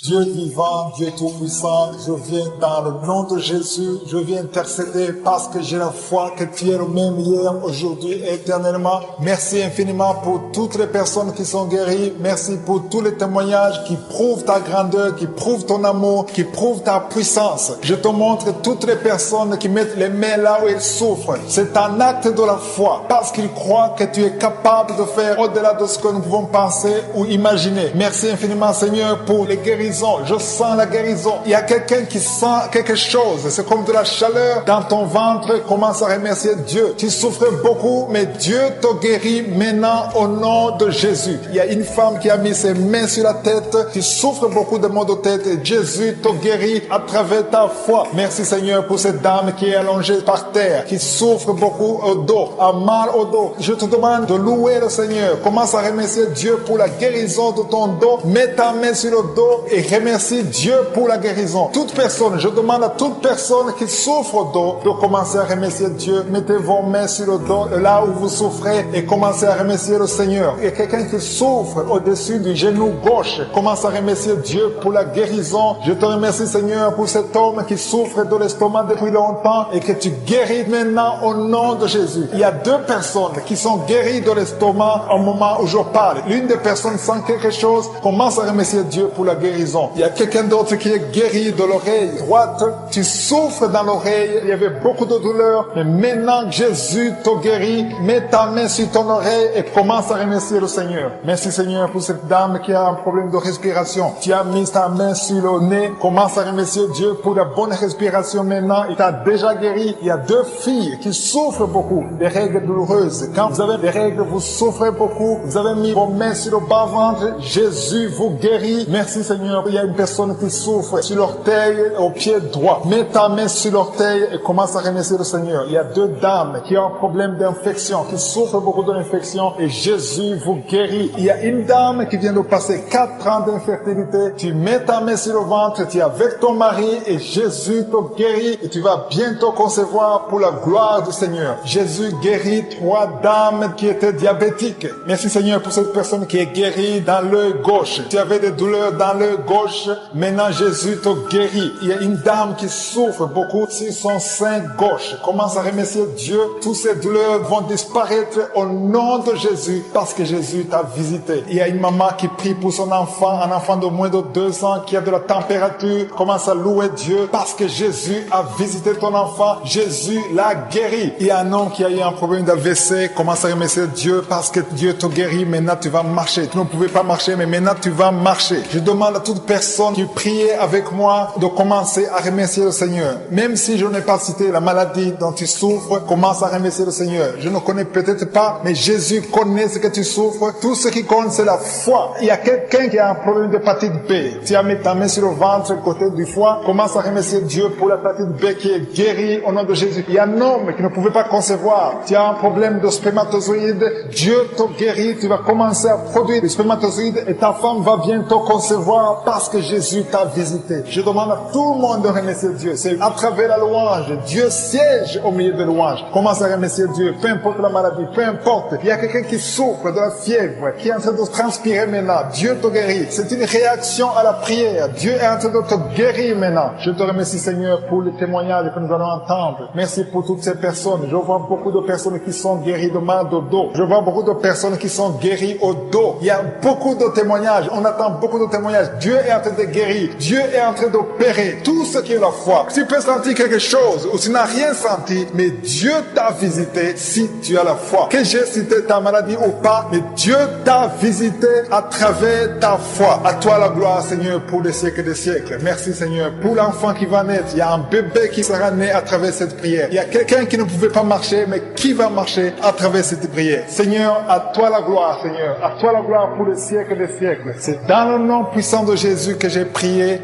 Dieu vivant, Dieu tout-puissant, je viens dans le nom de Jésus, je viens intercéder parce que j'ai la foi que tu es le même hier, aujourd'hui et éternellement. Merci infiniment pour toutes les personnes qui sont guéries. Merci pour tous les témoignages qui prouvent ta grandeur, qui prouvent ton amour, qui prouvent ta puissance. Je te montre toutes les personnes qui mettent les mains là où elles souffrent. C'est un acte de la foi parce qu'ils croient que tu es capable de faire au-delà de ce que nous pouvons penser ou imaginer. Merci infiniment Seigneur pour les guérisons. Je sens la guérison. Il y a quelqu'un qui sent quelque chose. C'est comme de la chaleur dans ton ventre. Commence à remercier Dieu. Tu souffres beaucoup, mais Dieu te guérit maintenant au nom de Jésus. Il y a une femme qui a mis ses mains sur la tête. Tu souffres beaucoup de maux de tête et Jésus te guérit à travers ta foi. Merci Seigneur pour cette dame qui est allongée par terre, qui souffre beaucoup au dos, a mal au dos. Je te demande de louer le Seigneur. Commence à remercier Dieu pour la guérison de ton dos. Mets ta main sur le dos et remercie Dieu pour la guérison. Toute personne, je demande à toute personne qui souffre au dos de commencer à remercier Dieu. Mettez vos mains sur le dos, là où vous souffrez, et commencez à remercier le Seigneur. Et quelqu'un qui souffre au-dessus du genou gauche, commence à remercier Dieu pour la guérison. Je te remercie Seigneur pour cet homme qui souffre de l'estomac depuis longtemps et que tu guéris maintenant au nom de Jésus. Il y a deux personnes qui sont guéries de l'estomac au moment où je parle. L'une des personnes sent quelque chose, commence à remercier Dieu pour la guérison. Il y a quelqu'un d'autre qui est guéri de l'oreille droite. Tu souffres dans l'oreille. Il y avait beaucoup de douleur. Mais maintenant, Jésus te guérit. Mets ta main sur ton oreille et commence à remercier le Seigneur. Merci Seigneur pour cette dame qui a un problème de respiration. Tu as mis ta main sur le nez. Commence à remercier Dieu pour la bonne respiration maintenant. Il t'a déjà guéri. Il y a deux filles qui souffrent beaucoup des règles douloureuses. Quand vous avez des règles, vous souffrez beaucoup. Vous avez mis vos mains sur le bas-ventre. Jésus vous guérit. Merci Seigneur. Il y a une personne qui souffre sur l'orteil au pied droit. Mets ta main sur l'orteil et commence à remercier le Seigneur. Il y a deux dames qui ont un problème d'infection, qui souffrent beaucoup de l'infection et Jésus vous guérit. Il y a une dame qui vient de passer 4 ans d'infertilité. Tu mets ta main sur le ventre, tu es avec ton mari et Jésus te guérit et tu vas bientôt concevoir pour la gloire du Seigneur. Jésus guérit 3 dames qui étaient diabétiques. Merci Seigneur pour cette personne qui est guérie dans l'œil gauche. Tu avais des douleurs dans l'œil gauche, maintenant Jésus te guérit. Il y a une dame qui souffre beaucoup sur son sein gauche. Commence à remercier Dieu. Toutes ces douleurs vont disparaître au nom de Jésus parce que Jésus t'a visité. Il y a une maman qui prie pour son enfant, un enfant de moins de 2 ans qui a de la température. Commence à louer Dieu parce que Jésus a visité ton enfant. Jésus l'a guéri. Il y a un homme qui a eu un problème d'AVC. Commence à remercier Dieu parce que Dieu te guérit. Maintenant tu vas marcher. Tu ne pouvais pas marcher, mais maintenant tu vas marcher. Je demande à toute personne qui priait avec moi de commencer à remercier le Seigneur. Même si je n'ai pas cité la maladie dont tu souffres, commence à remercier le Seigneur. Je ne connais peut-être pas, mais Jésus connaît ce que tu souffres. Tout ce qui compte, c'est la foi. Il y a quelqu'un qui a un problème d'hépatite B. Tu as mis ta main sur le ventre, côté du foie. Commence à remercier Dieu pour l'hépatite B qui est guérie au nom de Jésus. Il y a un homme qui ne pouvait pas concevoir. Tu as un problème de spermatozoïde. Dieu te guérit. Tu vas commencer à produire des spermatozoïdes et ta femme va bientôt concevoir parce que Jésus t'a visité. Je demande à tout le monde de remercier Dieu. C'est à travers la louange. Dieu siège au milieu de louanges. Commence à remercier Dieu. Peu importe la maladie, peu importe. Il y a quelqu'un qui souffre de la fièvre, qui est en train de transpirer maintenant. Dieu te guérit. C'est une réaction à la prière. Dieu est en train de te guérir maintenant. Je te remercie Seigneur pour les témoignages que nous allons entendre. Merci pour toutes ces personnes. Je vois beaucoup de personnes qui sont guéries de mal de dos. Je vois beaucoup de personnes qui sont guéries au dos. Il y a beaucoup de témoignages. On attend beaucoup de témoignages. Dieu est en train de guérir. Dieu est en train d'opérer tout ce qui est la foi. Tu peux sentir quelque chose ou tu n'as rien senti, mais Dieu t'a visité si tu as la foi. Que j'ai cité ta maladie ou pas, mais Dieu t'a visité à travers ta foi. À toi la gloire, Seigneur, pour des siècles et des siècles. Merci, Seigneur, pour l'enfant qui va naître. Il y a un bébé qui sera né à travers cette prière. Il y a quelqu'un qui ne pouvait pas marcher, mais qui va marcher à travers cette prière. Seigneur, à toi la gloire, Seigneur. À toi la gloire pour les siècles et des siècles. C'est dans le nom puissant de Jésus que j'ai prié.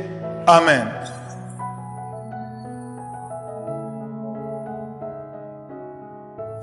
Amen.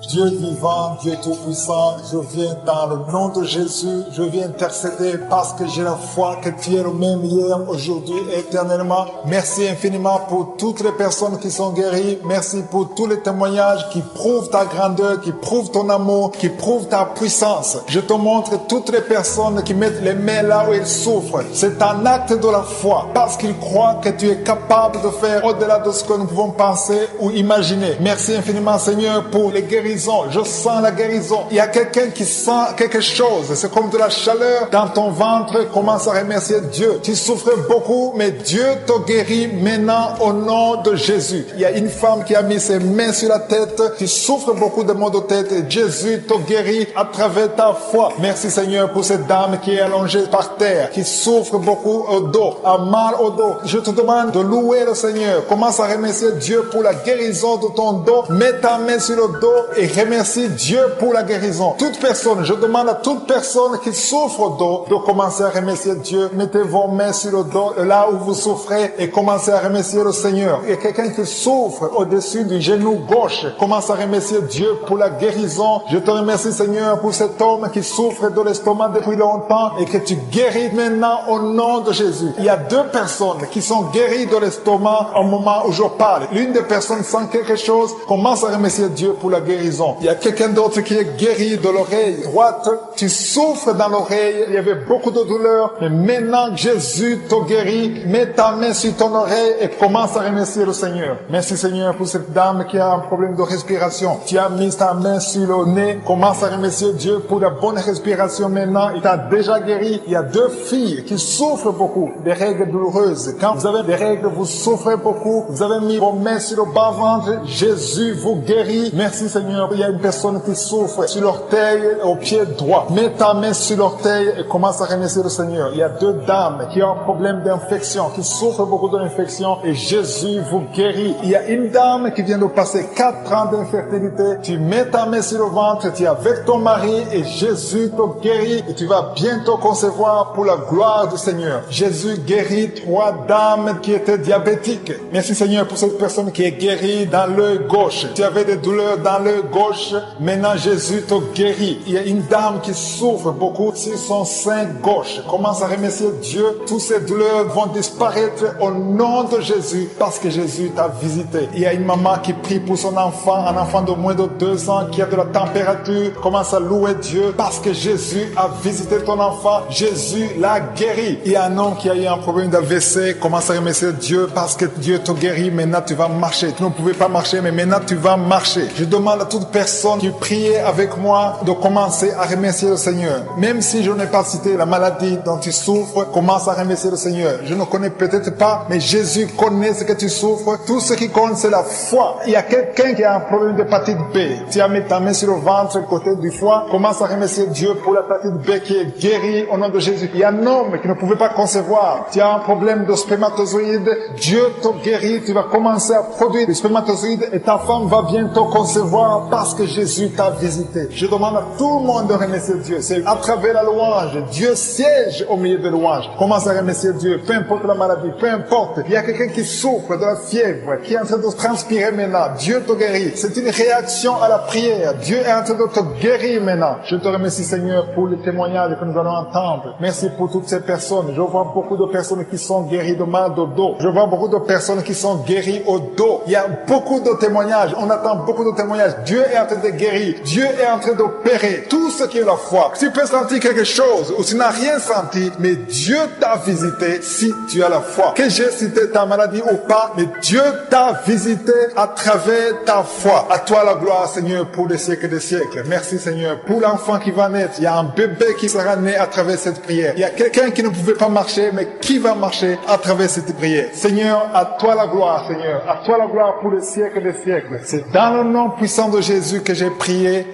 Dieu vivant, Dieu tout-puissant, je viens dans le nom de Jésus, je viens intercéder parce que j'ai la foi que tu es le même hier, aujourd'hui et éternellement. Merci infiniment pour toutes les personnes qui sont guéries. Merci pour tous les témoignages qui prouvent ta grandeur, qui prouvent ton amour, qui prouvent ta puissance. Je te montre toutes les personnes qui mettent les mains là où ils souffrent. C'est un acte de la foi parce qu'ils croient que tu es capable de faire au-delà de ce que nous pouvons penser ou imaginer. Merci infiniment Seigneur pour les guérisons. Je sens la guérison. Il y a quelqu'un qui sent quelque chose. C'est comme de la chaleur dans ton ventre. Commence à remercier Dieu. Tu souffres beaucoup, mais Dieu te guérit maintenant au nom de Jésus. Il y a une femme qui a mis ses mains sur la tête. Tu souffres beaucoup de maux de tête et Jésus te guérit à travers ta foi. Merci Seigneur pour cette dame qui est allongée par terre, qui souffre beaucoup au dos, a mal au dos. Je te demande de louer le Seigneur. Commence à remercier Dieu pour la guérison de ton dos. Mets ta main sur le dos et remercie Dieu pour la guérison. Toute personne, je demande à toute personne qui souffre au dos de commencer à remercier Dieu. Mettez vos mains sur le dos, là où vous souffrez, et commencez à remercier le Seigneur. Il y a quelqu'un qui souffre au-dessus du genou gauche. Commence à remercier Dieu pour la guérison. Je te remercie Seigneur pour cet homme qui souffre de l'estomac depuis longtemps et que tu guéris maintenant au nom de Jésus. Il y a deux personnes qui sont guéries de l'estomac au moment où je parle. L'une des personnes sent quelque chose. Commence à remercier Dieu pour la guérison. Il y a quelqu'un d'autre qui est guéri de l'oreille droite. Tu souffres dans l'oreille. Il y avait beaucoup de douleur. Mais maintenant, Jésus te guérit. Mets ta main sur ton oreille et commence à remercier le Seigneur. Merci Seigneur pour cette dame qui a un problème de respiration. Tu as mis ta main sur le nez. Commence à remercier Dieu pour la bonne respiration maintenant. Il t'a déjà guéri. Il y a deux filles qui souffrent beaucoup des règles douloureuses. Quand vous avez des règles, vous souffrez beaucoup. Vous avez mis vos mains sur le bas-ventre. Jésus vous guérit. Merci Seigneur. Il y a une personne qui souffre sur l'orteil au pied droit. Mets ta main sur l'orteil et commence à remercier le Seigneur. Il y a deux dames qui ont un problème d'infection, qui souffrent beaucoup d'infection et Jésus vous guérit. Il y a une dame qui vient de passer 4 ans d'infertilité. Tu mets ta main sur le ventre, tu es avec ton mari et Jésus te guérit et tu vas bientôt concevoir pour la gloire du Seigneur. Jésus guérit 3 dames qui étaient diabétiques. Merci Seigneur pour cette personne qui est guérie dans l'œil gauche. Tu avais des douleurs dans l'œil gauche. Maintenant Jésus te guérit. Il y a une dame qui souffre beaucoup sur son sein gauche. Commence à remercier Dieu. Toutes ces douleurs vont disparaître au nom de Jésus parce que Jésus t'a visité. Il y a une maman qui prie pour son enfant, un enfant de moins de 2 ans qui a de la température. Commence à louer Dieu parce que Jésus a visité ton enfant. Jésus l'a guéri. Il y a un homme qui a eu un problème d'AVC. Commence à remercier Dieu parce que Dieu te guérit. Maintenant tu vas marcher. Tu ne pouvais pas marcher, mais maintenant tu vas marcher. Je demande à toute personne qui priait avec moi de commencer à remercier le Seigneur. Même si je n'ai pas cité la maladie dont tu souffres, commence à remercier le Seigneur. Je ne connais peut-être pas, mais Jésus connaît ce que tu souffres. Tout ce qui compte, c'est la foi. Il y a quelqu'un qui a un problème d'hépatite B. Tu as mis ta main sur le ventre, côté du foie. Commence à remercier Dieu pour l'hépatite B qui est guérie au nom de Jésus. Il y a un homme qui ne pouvait pas concevoir. Tu as un problème de spermatozoïde. Dieu te guérit. Tu vas commencer à produire des spermatozoïdes et ta femme va bientôt concevoir parce que Jésus t'a visité. Je demande à tout le monde de remercier Dieu. C'est à travers la louange. Dieu siège au milieu de louanges. Commence à remercier Dieu. Peu importe la maladie, peu importe. Il y a quelqu'un qui souffre de la fièvre, qui est en train de transpirer maintenant. Dieu te guérit. C'est une réaction à la prière. Dieu est en train de te guérir maintenant. Je te remercie Seigneur pour les témoignages que nous allons entendre. Merci pour toutes ces personnes. Je vois beaucoup de personnes qui sont guéries de mal de dos. Je vois beaucoup de personnes qui sont guéries au dos. Il y a beaucoup de témoignages. On attend beaucoup de témoignages. Dieu est en train de guérir. Dieu est en train d'opérer tout ce qui est la foi. Tu peux sentir quelque chose ou tu n'as rien senti, mais Dieu t'a visité si tu as la foi. Que j'ai cité ta maladie ou pas, mais Dieu t'a visité à travers ta foi. À toi la gloire, Seigneur, pour les siècles des siècles. Merci, Seigneur, pour l'enfant qui va naître. Il y a un bébé qui sera né à travers cette prière. Il y a quelqu'un qui ne pouvait pas marcher, mais qui va marcher à travers cette prière. Seigneur, à toi la gloire, Seigneur. À toi la gloire pour les siècles des siècles. C'est dans le nom puissant de Jésus que j'ai prié.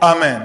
Amen.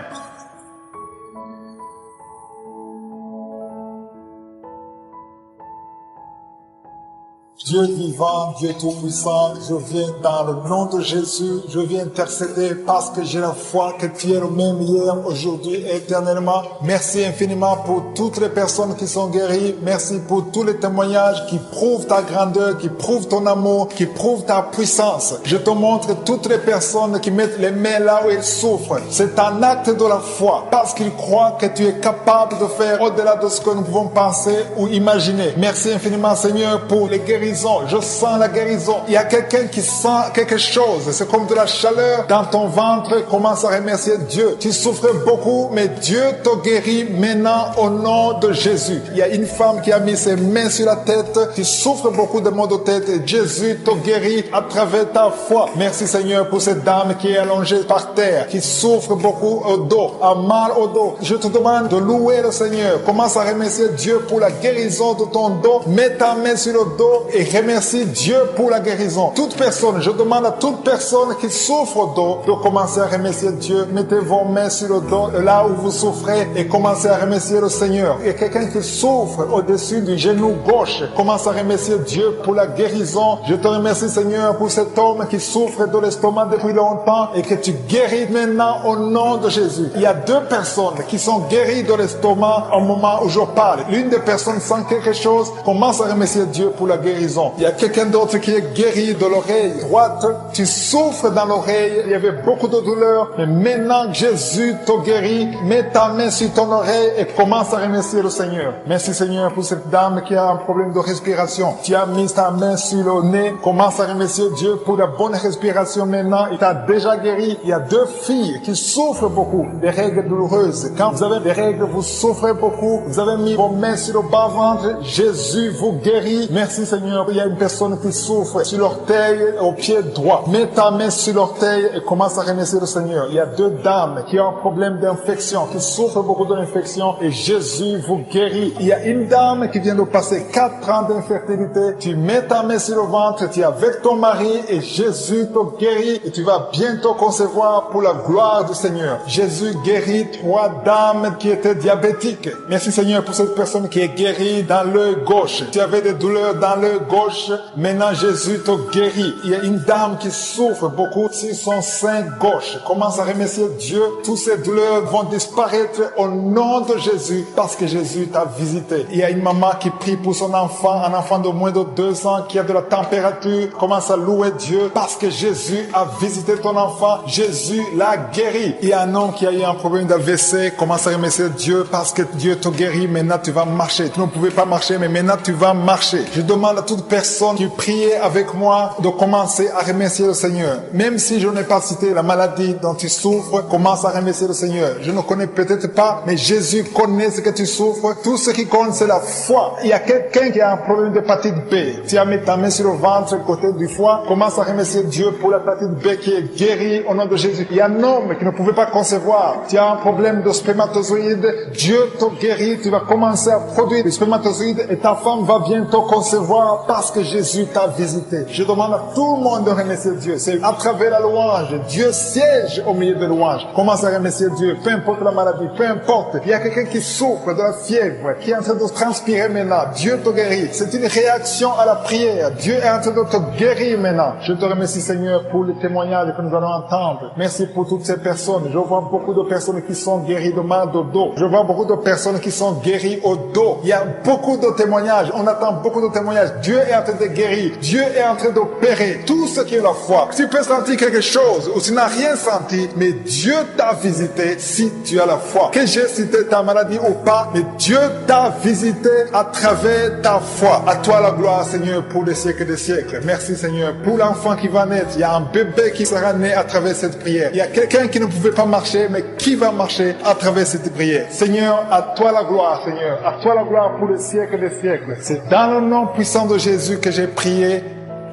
Dieu vivant, Dieu tout-puissant, je viens dans le nom de Jésus, je viens intercéder parce que j'ai la foi que tu es le même hier, aujourd'hui et éternellement. Merci infiniment pour toutes les personnes qui sont guéries. Merci pour tous les témoignages qui prouvent ta grandeur, qui prouvent ton amour, qui prouvent ta puissance. Je te montre toutes les personnes qui mettent les mains là où elles souffrent. C'est un acte de la foi parce qu'ils croient que tu es capable de faire au-delà de ce que nous pouvons penser ou imaginer. Merci infiniment Seigneur pour les guérisons. Je sens la guérison. Il y a quelqu'un qui sent quelque chose. C'est comme de la chaleur dans ton ventre. Commence à remercier Dieu. Tu souffres beaucoup, mais Dieu te guérit maintenant au nom de Jésus. Il y a une femme qui a mis ses mains sur la tête. Tu souffres beaucoup de maux de tête et Jésus te guérit à travers ta foi. Merci Seigneur pour cette dame qui est allongée par terre, qui souffre beaucoup au dos, a mal au dos. Je te demande de louer le Seigneur. Commence à remercier Dieu pour la guérison de ton dos. Mets ta main sur le dos et remercie Dieu pour la guérison. Toute personne, je demande à toute personne qui souffre au dos de commencer à remercier Dieu. Mettez vos mains sur le dos, là où vous souffrez, et commencez à remercier le Seigneur. Et quelqu'un qui souffre au-dessus du genou gauche, commence à remercier Dieu pour la guérison. Je te remercie Seigneur pour cet homme qui souffre de l'estomac depuis longtemps et que tu guéris maintenant au nom de Jésus. Il y a deux personnes qui sont guéries de l'estomac au moment où je parle. L'une des personnes sent quelque chose, commence à remercier Dieu pour la guérison. Il y a quelqu'un d'autre qui est guéri de l'oreille droite. Tu souffres dans l'oreille. Il y avait beaucoup de douleur. Mais maintenant, Jésus te guérit. Mets ta main sur ton oreille et commence à remercier le Seigneur. Merci Seigneur pour cette dame qui a un problème de respiration. Tu as mis ta main sur le nez. Commence à remercier Dieu pour la bonne respiration maintenant. Il t'a déjà guéri. Il y a deux filles qui souffrent beaucoup des règles douloureuses. Quand vous avez des règles, vous souffrez beaucoup. Vous avez mis vos mains sur le bas-ventre. Jésus vous guérit. Merci Seigneur. Il y a une personne qui souffre sur l'orteil au pied droit. Mets ta main sur l'orteil et commence à remercier le Seigneur. Il y a deux dames qui ont un problème d'infection, qui souffrent beaucoup de l'infection et Jésus vous guérit. Il y a une dame qui vient de passer 4 ans d'infertilité. Tu mets ta main sur le ventre, tu es avec ton mari et Jésus te guérit et tu vas bientôt concevoir pour la gloire du Seigneur. Jésus guérit 3 dames qui étaient diabétiques. Merci Seigneur pour cette personne qui est guérie dans l'œil gauche. Tu avais des douleurs dans l'œil gauche, maintenant Jésus te guérit. Il y a une dame qui souffre beaucoup sur son sein gauche. Commence à remercier Dieu. Toutes ces douleurs vont disparaître au nom de Jésus parce que Jésus t'a visité. Il y a une maman qui prie pour son enfant, un enfant de moins de 2 ans qui a de la température. Commence à louer Dieu parce que Jésus a visité ton enfant. Jésus l'a guéri. Il y a un homme qui a eu un problème d'AVC. Commence à remercier Dieu parce que Dieu te guérit. Maintenant tu vas marcher. Tu ne pouvais pas marcher, mais maintenant tu vas marcher. Je demande à toute personne qui priait avec moi de commencer à remercier le Seigneur. Même si je n'ai pas cité la maladie dont tu souffres, commence à remercier le Seigneur. Je ne connais peut-être pas, mais Jésus connaît ce que tu souffres. Tout ce qui compte, c'est la foi. Il y a quelqu'un qui a un problème d'hépatite B. Tu as mis ta main sur le ventre, côté du foie. Commence à remercier Dieu pour l'hépatite B qui est guérie au nom de Jésus. Il y a un homme qui ne pouvait pas concevoir. Tu as un problème de spermatozoïde. Dieu te guérit. Tu vas commencer à produire des spermatozoïdes et ta femme va bientôt concevoir parce que Jésus t'a visité. Je demande à tout le monde de remercier Dieu. C'est à travers la louange. Dieu siège au milieu de louanges. Commence à remercier Dieu. Peu importe la maladie, peu importe. Il y a quelqu'un qui souffre de la fièvre, qui est en train de transpirer maintenant. Dieu te guérit. C'est une réaction à la prière. Dieu est en train de te guérir maintenant. Je te remercie Seigneur pour les témoignages que nous allons entendre. Merci pour toutes ces personnes. Je vois beaucoup de personnes qui sont guéries de mal de dos. Je vois beaucoup de personnes qui sont guéries au dos. Il y a beaucoup de témoignages. On attend beaucoup de témoignages. Dieu est en train de guérir. Dieu est en train d'opérer tout ce qui est la foi. Tu peux sentir quelque chose ou tu n'as rien senti, mais Dieu t'a visité si tu as la foi. Que j'ai cité ta maladie ou pas, mais Dieu t'a visité à travers ta foi. À toi la gloire, Seigneur, pour des siècles des siècles. Merci, Seigneur, pour l'enfant qui va naître. Il y a un bébé qui sera né à travers cette prière. Il y a quelqu'un qui ne pouvait pas marcher, mais qui va marcher à travers cette prière. Seigneur, à toi la gloire, Seigneur. À toi la gloire pour les siècles des siècles. C'est dans le nom puissant de Jésus que j'ai prié.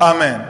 Amen.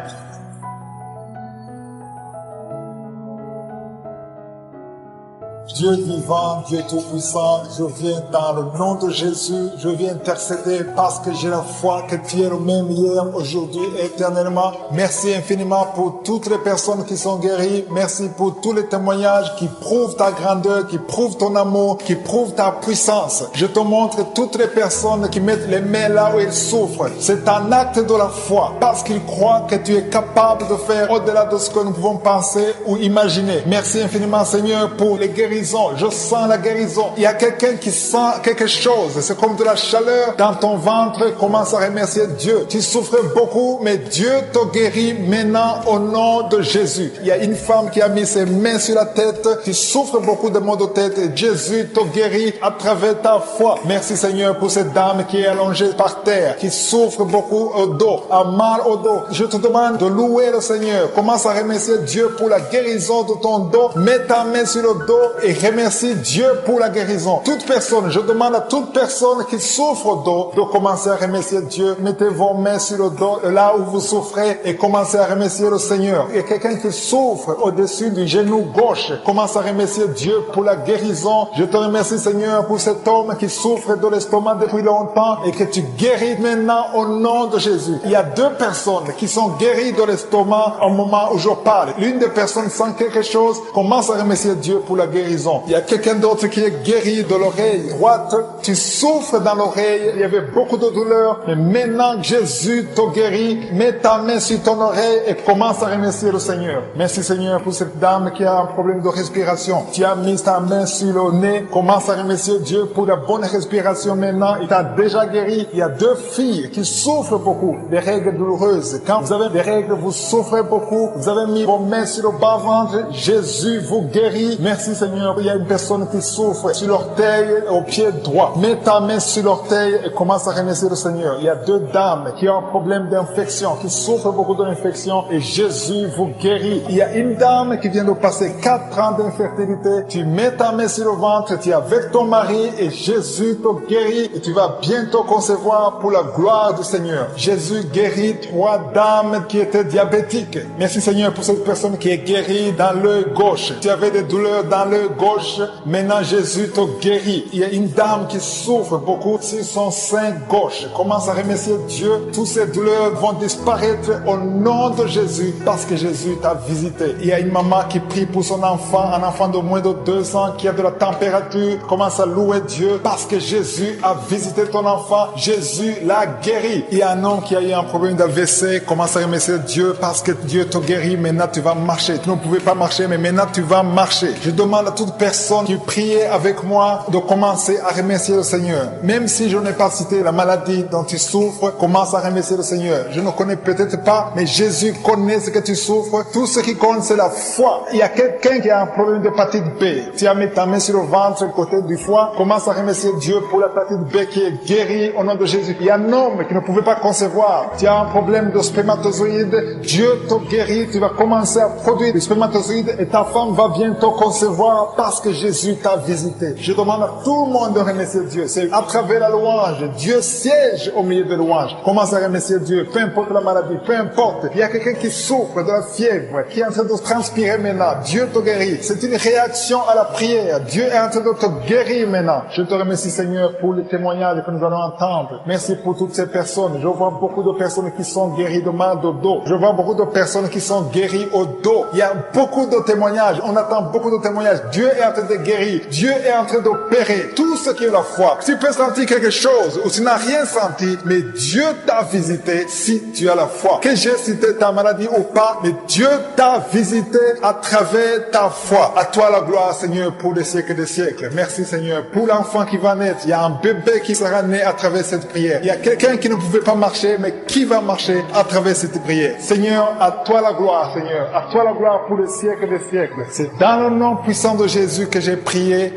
Dieu vivant, Dieu tout-puissant, je viens dans le nom de Jésus, je viens intercéder parce que j'ai la foi que tu es le même hier, aujourd'hui et éternellement. Merci infiniment pour toutes les personnes qui sont guéries. Merci pour tous les témoignages qui prouvent ta grandeur, qui prouvent ton amour, qui prouvent ta puissance. Je te montre toutes les personnes qui mettent les mains là où ils souffrent. C'est un acte de la foi parce qu'ils croient que tu es capable de faire au-delà de ce que nous pouvons penser ou imaginer. Merci infiniment Seigneur pour les guérisons. Je sens la guérison. Il y a quelqu'un qui sent quelque chose. C'est comme de la chaleur dans ton ventre. Commence à remercier Dieu. Tu souffres beaucoup, mais Dieu te guérit maintenant au nom de Jésus. Il y a une femme qui a mis ses mains sur la tête. Tu souffres beaucoup de maux de tête et Jésus te guérit à travers ta foi. Merci Seigneur pour cette dame qui est allongée par terre, qui souffre beaucoup au dos, a mal au dos. Je te demande de louer le Seigneur. Commence à remercier Dieu pour la guérison de ton dos. Mets ta main sur le dos et remercie Dieu pour la guérison. Toute personne, je demande à toute personne qui souffre au dos de commencer à remercier Dieu. Mettez vos mains sur le dos, là où vous souffrez, et commencez à remercier le Seigneur. Il y a quelqu'un qui souffre au-dessus du genou gauche. Commence à remercier Dieu pour la guérison. Je te remercie Seigneur pour cet homme qui souffre de l'estomac depuis longtemps et que tu guéris maintenant au nom de Jésus. Il y a deux personnes qui sont guéries de l'estomac au moment où je parle. L'une des personnes sent quelque chose. Commence à remercier Dieu pour la guérison. Il y a quelqu'un d'autre qui est guéri de l'oreille droite. Tu souffres dans l'oreille. Il y avait beaucoup de douleur. Mais maintenant Jésus te guérit. Mets ta main sur ton oreille et commence à remercier le Seigneur. Merci Seigneur pour cette dame qui a un problème de respiration. Tu as mis ta main sur le nez. Commence à remercier Dieu pour la bonne respiration maintenant. Il t'a déjà guéri. Il y a deux filles qui souffrent beaucoup des règles douloureuses. Quand vous avez des règles, vous souffrez beaucoup. Vous avez mis vos mains sur le bas-ventre. Jésus vous guérit. Merci Seigneur. Il y a une personne qui souffre sur l'orteil au pied droit. Mets ta main sur l'orteil et commence à remercier le Seigneur. Il y a deux dames qui ont un problème d'infection, qui souffrent beaucoup d'infection et Jésus vous guérit. Il y a une dame qui vient de passer 4 ans d'infertilité. Tu mets ta main sur le ventre, tu es avec ton mari et Jésus te guérit et tu vas bientôt concevoir pour la gloire du Seigneur. Jésus guérit 3 dames qui étaient diabétiques. Merci Seigneur pour cette personne qui est guérie dans l'œil gauche. Tu avais des douleurs dans l'œil gauche. Maintenant Jésus te guérit. Il y a une dame qui souffre beaucoup sur son sein gauche. Commence à remercier Dieu. Toutes ces douleurs vont disparaître au nom de Jésus parce que Jésus t'a visité. Il y a une maman qui prie pour son enfant, un enfant de moins de 2 ans qui a de la température. Commence à louer Dieu parce que Jésus a visité ton enfant. Jésus l'a guéri. Il y a un homme qui a eu un problème d'AVC. Commence à remercier Dieu parce que Dieu te guérit. Maintenant tu vas marcher. Tu ne pouvais pas marcher, mais maintenant tu vas marcher. Je demande à toute personne qui priait avec moi de commencer à remercier le Seigneur. Même si je n'ai pas cité la maladie dont tu souffres, commence à remercier le Seigneur. Je ne connais peut-être pas, mais Jésus connaît ce que tu souffres. Tout ce qui compte, c'est la foi. Il y a quelqu'un qui a un problème d'hépatite B. Tu as mis ta main sur le ventre, côté du foie. Commence à remercier Dieu pour l'hépatite B qui est guérie au nom de Jésus. Il y a un homme qui ne pouvait pas concevoir. Tu as un problème de spermatozoïde. Dieu te guérit. Tu vas commencer à produire des spermatozoïdes et ta femme va bientôt concevoir parce que Jésus t'a visité. Je demande à tout le monde de remercier Dieu. C'est à travers la louange. Dieu siège au milieu de louanges. Commence à remercier Dieu. Peu importe la maladie, peu importe. Il y a quelqu'un qui souffre de la fièvre, qui est en train de transpirer maintenant. Dieu te guérit. C'est une réaction à la prière. Dieu est en train de te guérir maintenant. Je te remercie Seigneur pour les témoignages que nous allons entendre. Merci pour toutes ces personnes. Je vois beaucoup de personnes qui sont guéries de mal de dos. Je vois beaucoup de personnes qui sont guéries au dos. Il y a beaucoup de témoignages. On attend beaucoup de témoignages. Dieu est en train de guérir. Dieu est en train d'opérer tout ce qui est la foi. Tu peux sentir quelque chose ou tu n'as rien senti, mais Dieu t'a visité si tu as la foi. Que j'ai cité ta maladie ou pas, mais Dieu t'a visité à travers ta foi. À toi la gloire, Seigneur, pour les siècles des siècles. Merci, Seigneur, pour l'enfant qui va naître. Il y a un bébé qui sera né à travers cette prière. Il y a quelqu'un qui ne pouvait pas marcher, mais qui va marcher à travers cette prière. Seigneur, à toi la gloire, Seigneur. À toi la gloire pour les siècles des siècles. C'est dans le nom puissant de Jésus que j'ai prié.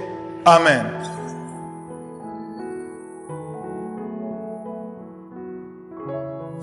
Amen.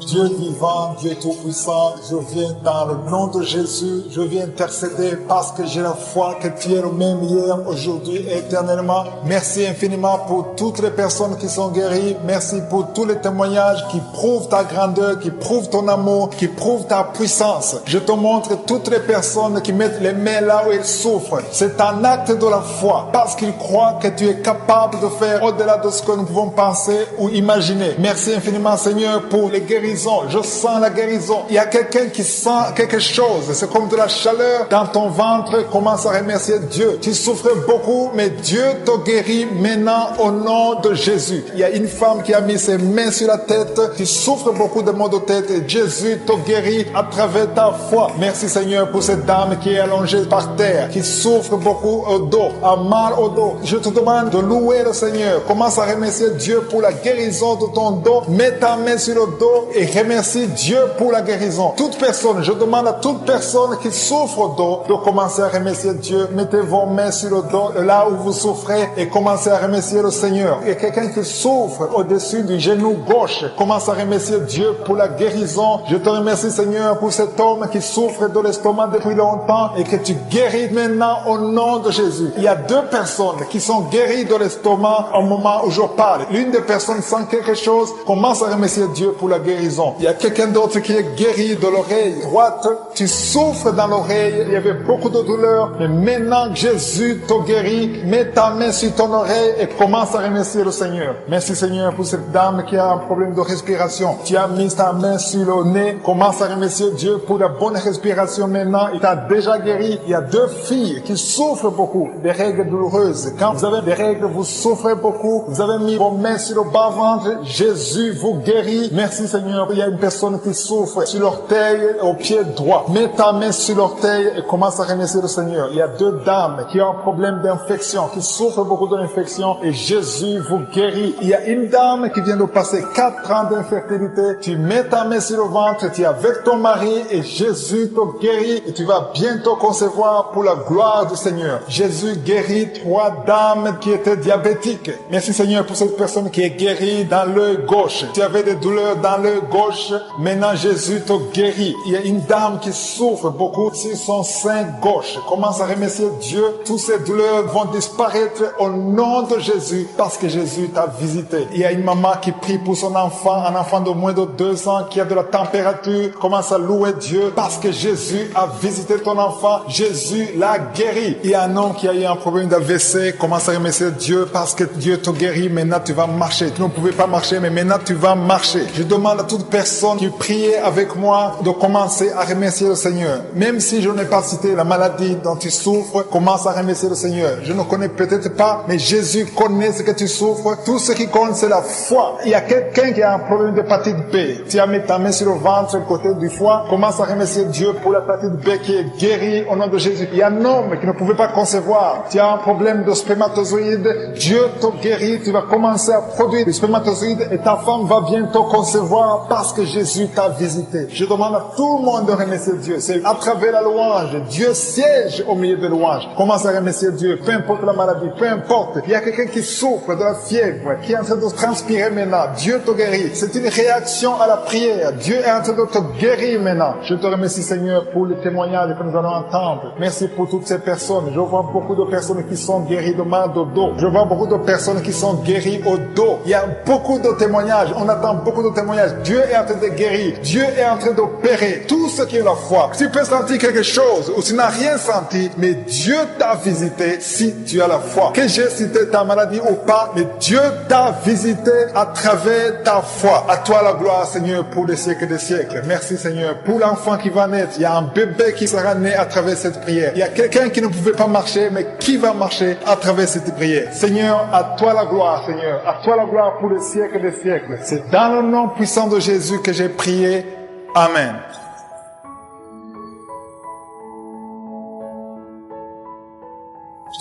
Dieu vivant, Dieu tout-puissant, je viens dans le nom de Jésus, je viens intercéder parce que j'ai la foi que tu es le même hier, aujourd'hui et éternellement. Merci infiniment pour toutes les personnes qui sont guéries. Merci pour tous les témoignages qui prouvent ta grandeur, qui prouvent ton amour, qui prouvent ta puissance. Je te montre toutes les personnes qui mettent les mains là où elles souffrent. C'est un acte de la foi parce qu'ils croient que tu es capable de faire au-delà de ce que nous pouvons penser ou imaginer. Merci infiniment Seigneur pour les guérisons. Je sens la guérison. Il y a quelqu'un qui sent quelque chose. C'est comme de la chaleur dans ton ventre. Commence à remercier Dieu. Tu souffrais beaucoup, mais Dieu te guérit maintenant au nom de Jésus. Il y a une femme qui a mis ses mains sur la tête. Tu souffres beaucoup de maux de tête et Jésus te guérit à travers ta foi. Merci Seigneur pour cette dame qui est allongée par terre, qui souffre beaucoup au dos, a mal au dos. Je te demande de louer le Seigneur. Commence à remercier Dieu pour la guérison de ton dos. Mets ta main sur le dos et remercie Dieu pour la guérison. Toute personne, je demande à toute personne qui souffre au dos de commencer à remercier Dieu. Mettez vos mains sur le dos, là où vous souffrez, et commencez à remercier le Seigneur. Il y a quelqu'un qui souffre au-dessus du genou gauche. Commence à remercier Dieu pour la guérison. Je te remercie Seigneur pour cet homme qui souffre de l'estomac depuis longtemps et que tu guéris maintenant au nom de Jésus. Il y a deux personnes qui sont guéries de l'estomac au moment où je parle. L'une des personnes sent quelque chose. Commence à remercier Dieu pour la guérison. Il y a quelqu'un d'autre qui est guéri de l'oreille droite. Tu souffres dans l'oreille. Il y avait beaucoup de douleur. Mais maintenant, Jésus te guérit. Mets ta main sur ton oreille et commence à remercier le Seigneur. Merci Seigneur pour cette dame qui a un problème de respiration. Tu as mis ta main sur le nez. Commence à remercier Dieu pour la bonne respiration maintenant. Il t'a déjà guéri. Il y a deux filles qui souffrent beaucoup des règles douloureuses. Quand vous avez des règles, vous souffrez beaucoup. Vous avez mis vos mains sur le bas-ventre. Jésus vous guérit. Merci Seigneur. Il y a une personne qui souffre sur l'orteil au pied droit. Mets ta main sur l'orteil et commence à remercier le Seigneur. Il y a deux dames qui ont un problème d'infection, qui souffrent beaucoup d'infection et Jésus vous guérit. Il y a une dame qui vient de passer 4 ans d'infertilité. Tu mets ta main sur le ventre, tu es avec ton mari et Jésus te guérit et tu vas bientôt concevoir pour la gloire du Seigneur. Jésus guérit 3 dames qui étaient diabétiques. Merci Seigneur pour cette personne qui est guérie dans l'œil gauche. Tu avais des douleurs dans l'œil gauche. Maintenant Jésus te guérit. Il y a une dame qui souffre beaucoup sur son sein gauche. Commence à remercier Dieu. Toutes ces douleurs vont disparaître au nom de Jésus parce que Jésus t'a visité. Il y a une maman qui prie pour son enfant, un enfant de moins de 2 ans qui a de la température. Commence à louer Dieu parce que Jésus a visité ton enfant. Jésus l'a guéri. Il y a un homme qui a eu un problème d'AVC. Commence à remercier Dieu parce que Dieu te guérit. Maintenant tu vas marcher. Tu ne pouvais pas marcher, mais maintenant tu vas marcher. Je demande à toute personne qui priait avec moi de commencer à remercier le Seigneur. Même si je n'ai pas cité la maladie dont tu souffres, commence à remercier le Seigneur. Je ne connais peut-être pas, mais Jésus connaît ce que tu souffres. Tout ce qui compte, c'est la foi. Il y a quelqu'un qui a un problème d'hépatite B. Tu as mis ta main sur le ventre, côté du foie. Commence à remercier Dieu pour l'hépatite B qui est guérie au nom de Jésus. Il y a un homme qui ne pouvait pas concevoir. Tu as un problème de spermatozoïde. Dieu te guérit. Tu vas commencer à produire des spermatozoïdes et ta femme va bientôt concevoir parce que Jésus t'a visité. Je demande à tout le monde de remercier Dieu. C'est à travers la louange. Dieu siège au milieu de louanges. Commence à remercier Dieu. Peu importe la maladie, peu importe. Il y a quelqu'un qui souffre de la fièvre, qui est en train de transpirer maintenant. Dieu te guérit. C'est une réaction à la prière. Dieu est en train de te guérir maintenant. Je te remercie Seigneur pour les témoignages que nous allons entendre. Merci pour toutes ces personnes. Je vois beaucoup de personnes qui sont guéries de mal de dos. Je vois beaucoup de personnes qui sont guéries au dos. Il y a beaucoup de témoignages. On attend beaucoup de témoignages. Dieu est en train de guérir. Dieu est en train d'opérer tout ce qui est la foi. Tu peux sentir quelque chose ou tu n'as rien senti, mais Dieu t'a visité si tu as la foi. Que j'ai cité ta maladie ou pas, mais Dieu t'a visité à travers ta foi. À toi la gloire, Seigneur, pour les siècles des siècles. Merci, Seigneur, pour l'enfant qui va naître. Il y a un bébé qui sera né à travers cette prière. Il y a quelqu'un qui ne pouvait pas marcher, mais qui va marcher à travers cette prière. Seigneur, à toi la gloire, Seigneur. À toi la gloire pour les siècles des siècles. C'est dans le nom puissant de Jésus que j'ai prié. Amen.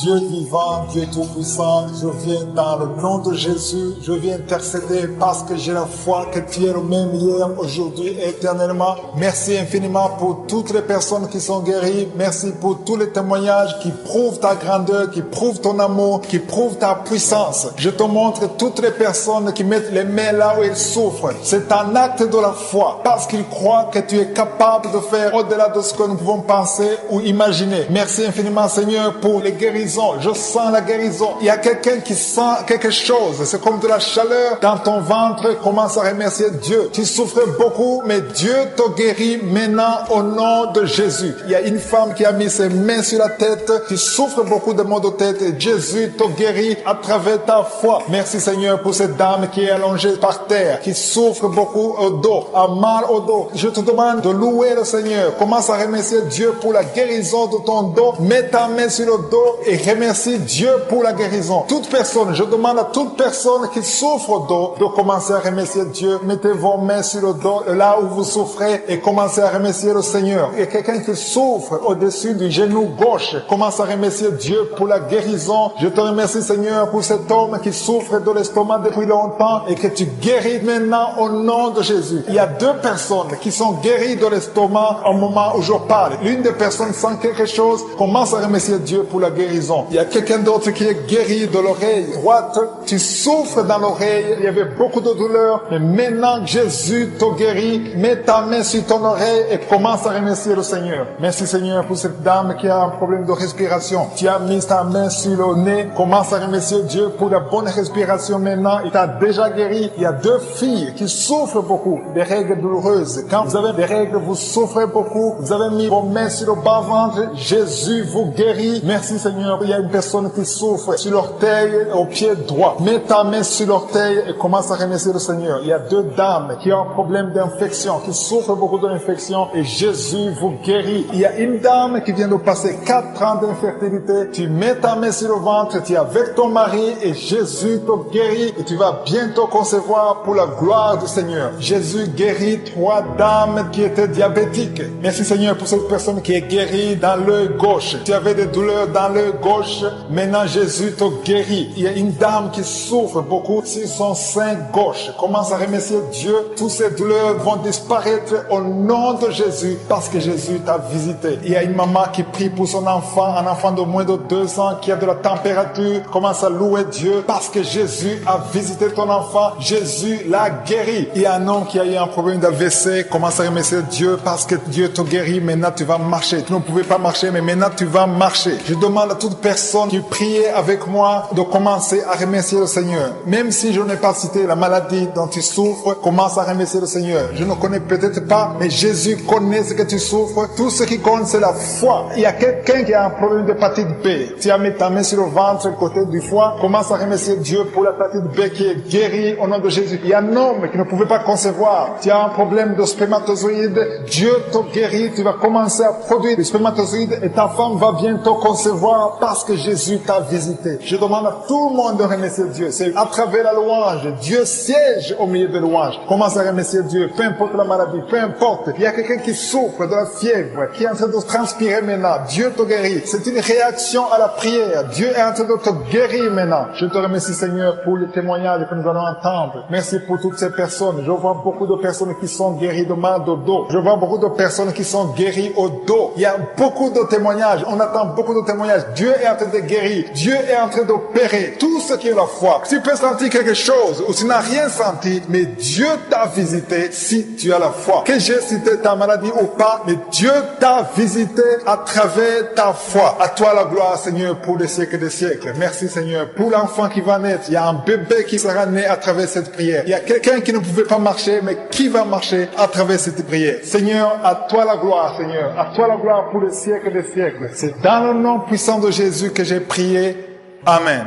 Dieu vivant, Dieu tout-puissant, je viens dans le nom de Jésus, je viens intercéder parce que j'ai la foi que tu es le même hier, aujourd'hui et éternellement. Merci infiniment pour toutes les personnes qui sont guéries. Merci pour tous les témoignages qui prouvent ta grandeur, qui prouvent ton amour, qui prouvent ta puissance. Je te montre toutes les personnes qui mettent les mains là où elles souffrent. C'est un acte de la foi parce qu'ils croient que tu es capable de faire au-delà de ce que nous pouvons penser ou imaginer. Merci infiniment Seigneur pour les guérisons. Je sens la guérison. Il y a quelqu'un qui sent quelque chose. C'est comme de la chaleur dans ton ventre. Commence à remercier Dieu. Tu souffrais beaucoup, mais Dieu te guérit maintenant au nom de Jésus. Il y a une femme qui a mis ses mains sur la tête. Tu souffres beaucoup de maux de tête et Jésus te guérit à travers ta foi. Merci Seigneur pour cette dame qui est allongée par terre, qui souffre beaucoup au dos, a mal au dos. Je te demande de louer le Seigneur. Commence à remercier Dieu pour la guérison de ton dos. Mets ta main sur le dos et remercie Dieu pour la guérison. Toute personne, je demande à toute personne qui souffre au dos de commencer à remercier Dieu. Mettez vos mains sur le dos, là où vous souffrez, et commencez à remercier le Seigneur. Et quelqu'un qui souffre au-dessus du genou gauche, commence à remercier Dieu pour la guérison. Je te remercie Seigneur pour cet homme qui souffre de l'estomac depuis longtemps et que tu guéris maintenant au nom de Jésus. Il y a deux personnes qui sont guéries de l'estomac au moment où je parle. L'une des personnes sent quelque chose, commence à remercier Dieu pour la guérison. Il y a quelqu'un d'autre qui est guéri de l'oreille droite. Tu souffres dans l'oreille. Il y avait beaucoup de douleur. Mais maintenant, Jésus te guérit. Mets ta main sur ton oreille et commence à remercier le Seigneur. Merci Seigneur pour cette dame qui a un problème de respiration. Tu as mis ta main sur le nez. Commence à remercier Dieu pour la bonne respiration maintenant. Il t'a déjà guéri. Il y a deux filles qui souffrent beaucoup des règles douloureuses. Quand vous avez des règles, vous souffrez beaucoup. Vous avez mis vos mains sur le bas-ventre. Jésus vous guérit. Merci Seigneur. Il y a une personne qui souffre sur l'orteil au pied droit. Mets ta main sur l'orteil et commence à remercier le Seigneur. Il y a deux dames qui ont un problème d'infection, qui souffrent beaucoup d'infection et Jésus vous guérit. Il y a une dame qui vient de passer 4 ans d'infertilité. Tu mets ta main sur le ventre, tu es avec ton mari et Jésus te guérit et tu vas bientôt concevoir pour la gloire du Seigneur. Jésus guérit 3 dames qui étaient diabétiques. Merci Seigneur pour cette personne qui est guérie dans l'œil gauche. Tu avais des douleurs dans l'œil gauche, maintenant Jésus te guérit. Il y a une dame qui souffre beaucoup sur son sein gauche. Commence à remercier Dieu. Toutes ces douleurs vont disparaître au nom de Jésus parce que Jésus t'a visité. Il y a une maman qui prie pour son enfant, un enfant de moins de 2 ans qui a de la température. Commence à louer Dieu parce que Jésus a visité ton enfant. Jésus l'a guéri. Il y a un homme qui a eu un problème d'AVC. Commence à remercier Dieu parce que Dieu te guérit. Maintenant tu vas marcher. Tu ne pouvais pas marcher, mais maintenant tu vas marcher. Je demande à toute personne qui priait avec moi de commencer à remercier le Seigneur. Même si je n'ai pas cité la maladie dont tu souffres, commence à remercier le Seigneur. Je ne connais peut-être pas, mais Jésus connaît ce que tu souffres. Tout ce qui compte, c'est la foi. Il y a quelqu'un qui a un problème d'hépatite B. Tu as mis ta main sur le ventre, côté du foie. Commence à remercier Dieu pour l'hépatite B qui est guérie au nom de Jésus. Il y a un homme qui ne pouvait pas concevoir. Tu as un problème de spermatozoïde. Dieu te guérit. Tu vas commencer à produire des spermatozoïdes et ta femme va bientôt concevoir parce que Jésus t'a visité. Je demande à tout le monde de remercier Dieu. C'est à travers la louange. Dieu siège au milieu de louanges. Commence à remercier Dieu. Peu importe la maladie, peu importe. Il y a quelqu'un qui souffre de la fièvre, qui est en train de transpirer maintenant. Dieu te guérit. C'est une réaction à la prière. Dieu est en train de te guérir maintenant. Je te remercie Seigneur pour les témoignages que nous allons entendre. Merci pour toutes ces personnes. Je vois beaucoup de personnes qui sont guéries de mal de dos. Je vois beaucoup de personnes qui sont guéries au dos. Il y a beaucoup de témoignages. On attend beaucoup de témoignages. Dieu est en train de guérir. Dieu est en train d'opérer tout ce qui est la foi. Tu peux sentir quelque chose ou tu n'as rien senti, mais Dieu t'a visité si tu as la foi. Que j'ai cité ta maladie ou pas, mais Dieu t'a visité à travers ta foi. À toi la gloire, Seigneur, pour les siècles des siècles. Merci, Seigneur, pour l'enfant qui va naître. Il y a un bébé qui sera né à travers cette prière. Il y a quelqu'un qui ne pouvait pas marcher, mais qui va marcher à travers cette prière. Seigneur, à toi la gloire, Seigneur. À toi la gloire pour les siècles des siècles. C'est dans le nom puissant de Jésus que j'ai prié. Amen.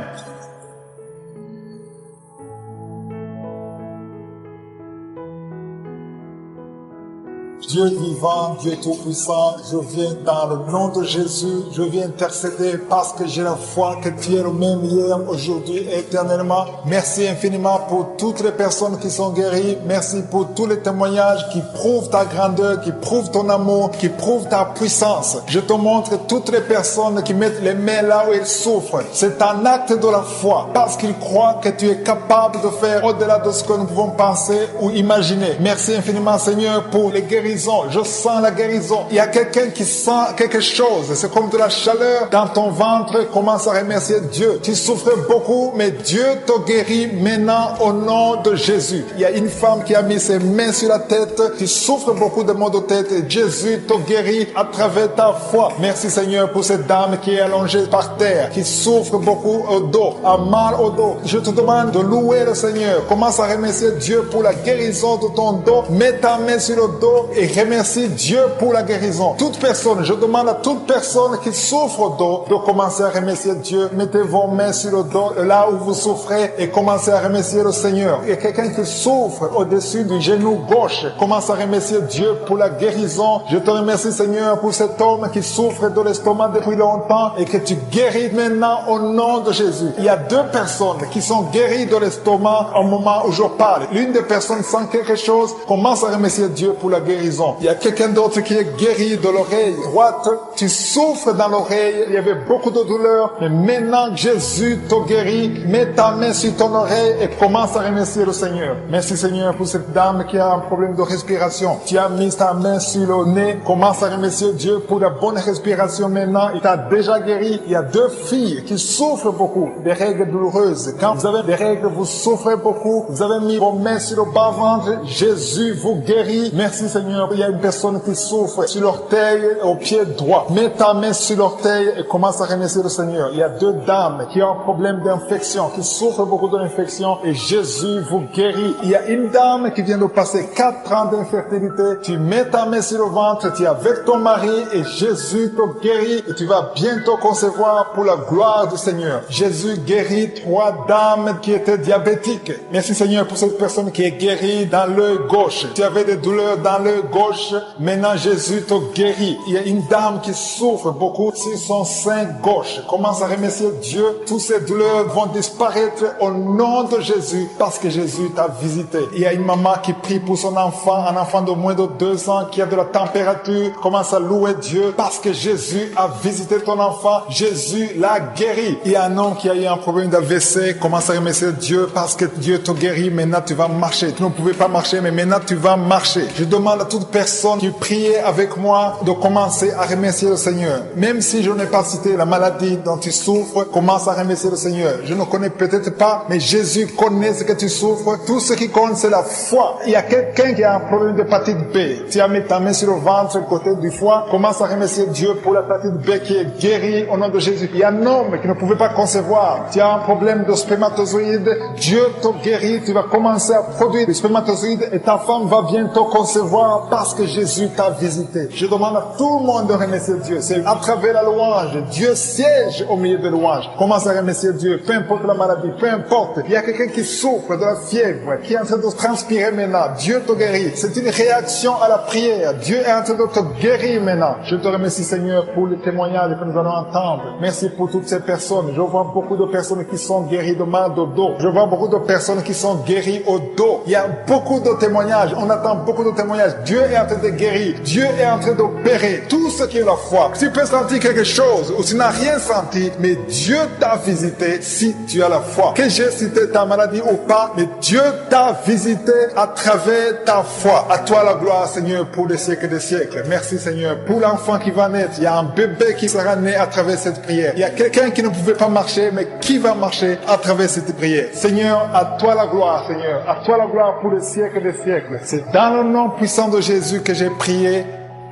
Dieu vivant, Dieu tout-puissant, je viens dans le nom de Jésus, je viens intercéder parce que j'ai la foi que tu es le même hier, aujourd'hui et éternellement. Merci infiniment pour toutes les personnes qui sont guéries. Merci pour tous les témoignages qui prouvent ta grandeur, qui prouvent ton amour, qui prouvent ta puissance. Je te montre toutes les personnes qui mettent les mains là où ils souffrent. C'est un acte de la foi parce qu'ils croient que tu es capable de faire au-delà de ce que nous pouvons penser ou imaginer. Merci infiniment Seigneur pour les guérisons. Je sens la guérison. Il y a quelqu'un qui sent quelque chose. C'est comme de la chaleur dans ton ventre. Commence à remercier Dieu. Tu souffres beaucoup, mais Dieu te guérit maintenant au nom de Jésus. Il y a une femme qui a mis ses mains sur la tête. Tu souffres beaucoup de maux de tête et Jésus te guérit à travers ta foi. Merci Seigneur pour cette dame qui est allongée par terre, qui souffre beaucoup au dos, a mal au dos. Je te demande de louer le Seigneur. Commence à remercier Dieu pour la guérison de ton dos. Mets ta main sur le dos et remercie Dieu pour la guérison. Toute personne, je demande à toute personne qui souffre au dos de commencer à remercier Dieu. Mettez vos mains sur le dos, là où vous souffrez, et commencez à remercier le Seigneur. Il y a quelqu'un qui souffre au-dessus du genou gauche. Commence à remercier Dieu pour la guérison. Je te remercie Seigneur pour cet homme qui souffre de l'estomac depuis longtemps et que tu guéris maintenant au nom de Jésus. Il y a deux personnes qui sont guéries de l'estomac au moment où je parle. L'une des personnes sent quelque chose. Commence à remercier Dieu pour la guérison. Il y a quelqu'un d'autre qui est guéri de l'oreille droite. Tu souffres dans l'oreille. Il y avait beaucoup de douleur. Mais maintenant, Jésus te guérit. Mets ta main sur ton oreille et commence à remercier le Seigneur. Merci Seigneur pour cette dame qui a un problème de respiration. Tu as mis ta main sur le nez. Commence à remercier Dieu pour la bonne respiration maintenant. Il t'a déjà guéri. Il y a deux filles qui souffrent beaucoup des règles douloureuses. Quand vous avez des règles, vous souffrez beaucoup. Vous avez mis vos mains sur le bas-ventre. Jésus vous guérit. Merci Seigneur. Il y a une personne qui souffre sur l'orteil au pied droit. Mets ta main sur l'orteil et commence à remercier le Seigneur. Il y a deux dames qui ont un problème d'infection, qui souffrent beaucoup de l'infection et Jésus vous guérit. Il y a une dame qui vient de passer 4 ans d'infertilité. Tu mets ta main sur le ventre, tu es avec ton mari et Jésus te guérit et tu vas bientôt concevoir pour la gloire du Seigneur. Jésus guérit 3 dames qui étaient diabétiques. Merci Seigneur pour cette personne qui est guérie dans l'œil gauche. Tu avais des douleurs dans l'œil gauche, maintenant Jésus te guérit. Il y a une dame qui souffre beaucoup sur son sein gauche. Commence à remercier Dieu. Toutes ces douleurs vont disparaître au nom de Jésus parce que Jésus t'a visité. Il y a une maman qui prie pour son enfant, un enfant de moins de 2 ans qui a de la température. Commence à louer Dieu parce que Jésus a visité ton enfant. Jésus l'a guéri. Il y a un homme qui a eu un problème d'AVC. Commence à remercier Dieu parce que Dieu te guérit. Maintenant tu vas marcher. Tu ne pouvais pas marcher, mais maintenant tu vas marcher. Je demande à toute personne qui priait avec moi de commencer à remercier le Seigneur. Même si je n'ai pas cité la maladie dont tu souffres, commence à remercier le Seigneur. Je ne connais peut-être pas, mais Jésus connaît ce que tu souffres. Tout ce qui compte, c'est la foi. Il y a quelqu'un qui a un problème d'hépatite B. Tu as mis ta main sur le ventre, côté du foie. Commence à remercier Dieu pour l'hépatite B qui est guérie au nom de Jésus. Il y a un homme qui ne pouvait pas concevoir. Tu as un problème de spermatozoïde. Dieu te guérit. Tu vas commencer à produire des spermatozoïdes et ta femme va bientôt concevoir parce que Jésus t'a visité. Je demande à tout le monde de remercier Dieu. C'est à travers la louange. Dieu siège au milieu de louanges. Commence à remercier Dieu. Peu importe la maladie, peu importe. Il y a quelqu'un qui souffre de la fièvre, qui est en train de transpirer maintenant. Dieu te guérit. C'est une réaction à la prière. Dieu est en train de te guérir maintenant. Je te remercie Seigneur pour les témoignages que nous allons entendre. Merci pour toutes ces personnes. Je vois beaucoup de personnes qui sont guéries de mal de dos. Je vois beaucoup de personnes qui sont guéries au dos. Il y a beaucoup de témoignages. On attend beaucoup de témoignages. Dieu est en train de guérir. Dieu est en train d'opérer tout ce qui est la foi. Tu peux sentir quelque chose ou tu n'as rien senti, mais Dieu t'a visité si tu as la foi. Que j'ai cité ta maladie ou pas, mais Dieu t'a visité à travers ta foi. À toi la gloire, Seigneur, pour les siècles des siècles. Merci, Seigneur, pour l'enfant qui va naître. Il y a un bébé qui sera né à travers cette prière. Il y a quelqu'un qui ne pouvait pas marcher, mais qui va marcher à travers cette prière. Seigneur, à toi la gloire, Seigneur. À toi la gloire pour les siècles des siècles. C'est dans le nom puissant de Jésus que j'ai prié.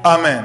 Amen.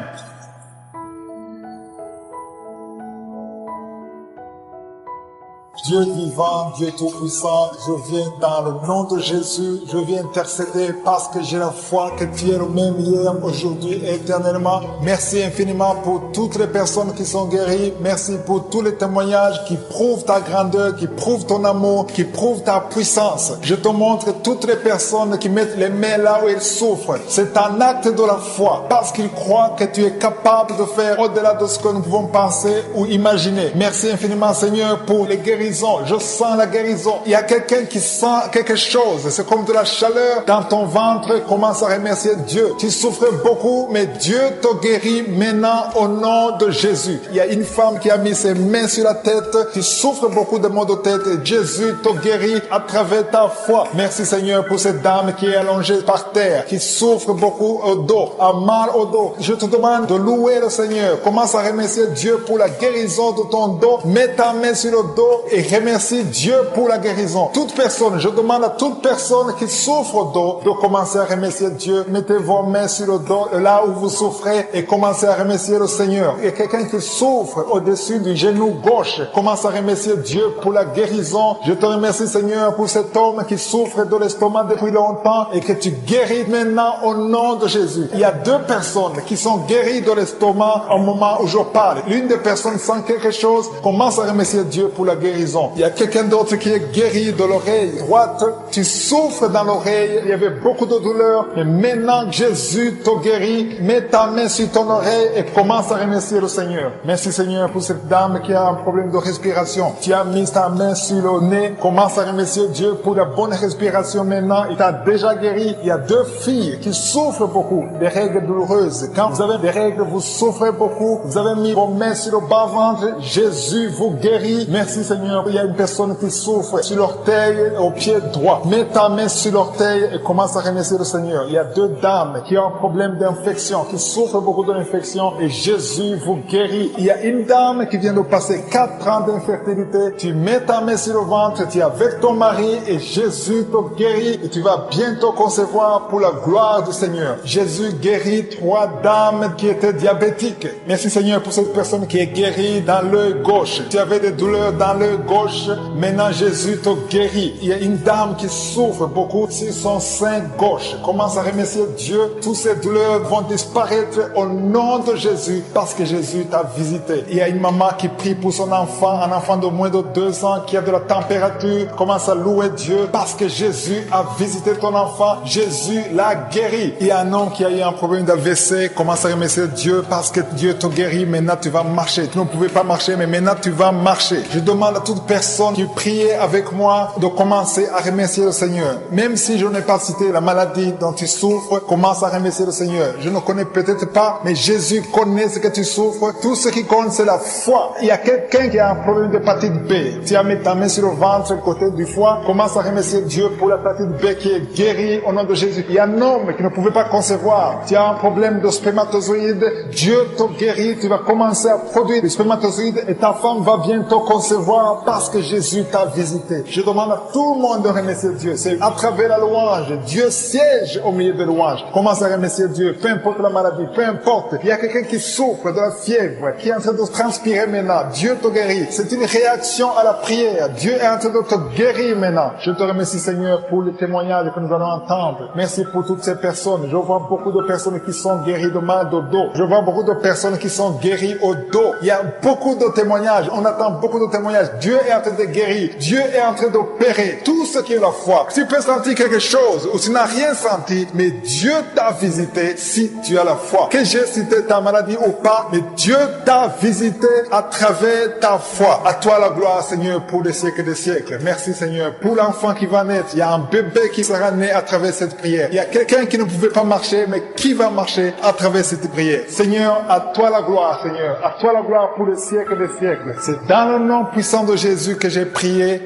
Dieu vivant, Dieu tout-puissant, je viens dans le nom de Jésus, je viens intercéder parce que j'ai la foi que tu es le même hier, aujourd'hui et éternellement. Merci infiniment pour toutes les personnes qui sont guéries. Merci pour tous les témoignages qui prouvent ta grandeur, qui prouvent ton amour, qui prouvent ta puissance. Je te montre toutes les personnes qui mettent les mains là où elles souffrent. C'est un acte de la foi parce qu'ils croient que tu es capable de faire au-delà de ce que nous pouvons penser ou imaginer. Merci infiniment Seigneur pour les guérisons. Je sens la guérison. Il y a quelqu'un qui sent quelque chose. C'est comme de la chaleur dans ton ventre. Commence à remercier Dieu. Tu souffrais beaucoup, mais Dieu te guérit maintenant au nom de Jésus. Il y a une femme qui a mis ses mains sur la tête. Tu souffres beaucoup de maux de tête et Jésus te guérit à travers ta foi. Merci Seigneur pour cette dame qui est allongée par terre, qui souffre beaucoup au dos, a mal au dos. Je te demande de louer le Seigneur. Commence à remercier Dieu pour la guérison de ton dos. Mets ta main sur le dos et remercie Dieu pour la guérison. Toute personne, je demande à toute personne qui souffre au dos de commencer à remercier Dieu. Mettez vos mains sur le dos, là où vous souffrez, et commencez à remercier le Seigneur. Et quelqu'un qui souffre au-dessus du genou gauche, commence à remercier Dieu pour la guérison. Je te remercie Seigneur pour cet homme qui souffre de l'estomac depuis longtemps et que tu guéris maintenant au nom de Jésus. Il y a deux personnes qui sont guéries de l'estomac au moment où je parle. L'une des personnes sent quelque chose, commence à remercier Dieu pour la guérison. Il y a quelqu'un d'autre qui est guéri de l'oreille droite. Tu souffres dans l'oreille, il y avait beaucoup de douleur, mais maintenant Jésus te guérit. Mets ta main sur ton oreille et commence à remercier le Seigneur. Merci Seigneur pour cette dame qui a un problème de respiration. Tu as mis ta main sur le nez, commence à remercier Dieu pour la bonne respiration maintenant. Il t'a déjà guéri. Il y a deux filles qui souffrent beaucoup des règles douloureuses. Quand vous avez des règles, vous souffrez beaucoup. Vous avez mis vos mains sur le bas-ventre. Jésus vous guérit. Merci Seigneur. Il y a une personne qui souffre sur l'orteil au pied droit. Mets ta main sur l'orteil et commence à remercier le Seigneur. Il y a deux dames qui ont un problème d'infection, qui souffrent beaucoup d'infection et Jésus vous guérit. Il y a une dame qui vient de passer 4 ans d'infertilité. Tu mets ta main sur le ventre, tu es avec ton mari et Jésus te guérit et tu vas bientôt concevoir pour la gloire du Seigneur. Jésus guérit 3 dames qui étaient diabétiques. Merci Seigneur pour cette personne qui est guérie dans l'œil gauche. Tu avais des douleurs dans l'œil gauche. Maintenant Jésus te guérit. Il y a une dame qui souffre beaucoup sur son sein gauche. Commence à remercier Dieu. Toutes ces douleurs vont disparaître au nom de Jésus parce que Jésus t'a visité. Il y a une maman qui prie pour son enfant, un enfant de moins de 2 ans qui a de la température. Commence à louer Dieu parce que Jésus a visité ton enfant. Jésus l'a guéri. Il y a un homme qui a eu un problème d'AVC. Commence à remercier Dieu parce que Dieu te guérit. Maintenant tu vas marcher. Tu ne pouvais pas marcher, mais maintenant tu vas marcher. Je demande à toute personne qui priait avec moi de commencer à remercier le Seigneur. Même si je n'ai pas cité la maladie dont tu souffres, commence à remercier le Seigneur. Je ne connais peut-être pas, mais Jésus connaît ce que tu souffres. Tout ce qui compte, c'est la foi. Il y a quelqu'un qui a un problème d'hépatite B. Tu as mis ta main sur le ventre, côté du foie. Commence à remercier Dieu pour l'hépatite B qui est guérie au nom de Jésus. Il y a un homme qui ne pouvait pas concevoir. Tu as un problème de spermatozoïde. Dieu te guérit. Tu vas commencer à produire des spermatozoïdes et ta femme va bientôt concevoir parce que Jésus t'a visité. Je demande à tout le monde de remercier Dieu. C'est à travers la louange. Dieu siège au milieu de louanges. Commence à remercier Dieu. Peu importe la maladie, peu importe. Il y a quelqu'un qui souffre de la fièvre, qui est en train de transpirer maintenant. Dieu te guérit. C'est une réaction à la prière. Dieu est en train de te guérir maintenant. Je te remercie Seigneur pour les témoignages que nous allons entendre. Merci pour toutes ces personnes. Je vois beaucoup de personnes qui sont guéries de mal de dos. Je vois beaucoup de personnes qui sont guéries au dos. Il y a beaucoup de témoignages. On attend beaucoup de témoignages. Dieu est en train de guérir. Dieu est en train d'opérer tout ce qui est la foi. Tu peux sentir quelque chose ou tu n'as rien senti, mais Dieu t'a visité si tu as la foi. Que j'ai cité ta maladie ou pas, mais Dieu t'a visité à travers ta foi. À toi la gloire Seigneur pour les siècles des siècles. Merci Seigneur pour l'enfant qui va naître. Il y a un bébé qui sera né à travers cette prière. Il y a quelqu'un qui ne pouvait pas marcher, mais qui va marcher à travers cette prière. Seigneur, à toi la gloire Seigneur. À toi la gloire pour les siècles des siècles. C'est dans le nom puissant de Jésus que j'ai prié.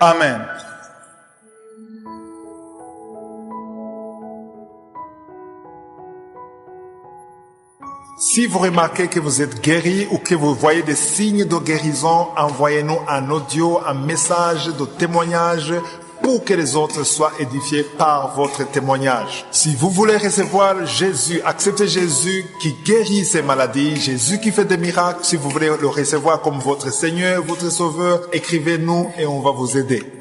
Amen. Si vous remarquez que vous êtes guéri ou que vous voyez des signes de guérison, envoyez-nous un audio, un message de témoignage pour que les autres soient édifiés par votre témoignage. Si vous voulez recevoir Jésus, accepter Jésus qui guérit ces maladies, Jésus qui fait des miracles, si vous voulez le recevoir comme votre Seigneur, votre Sauveur, écrivez-nous et on va vous aider.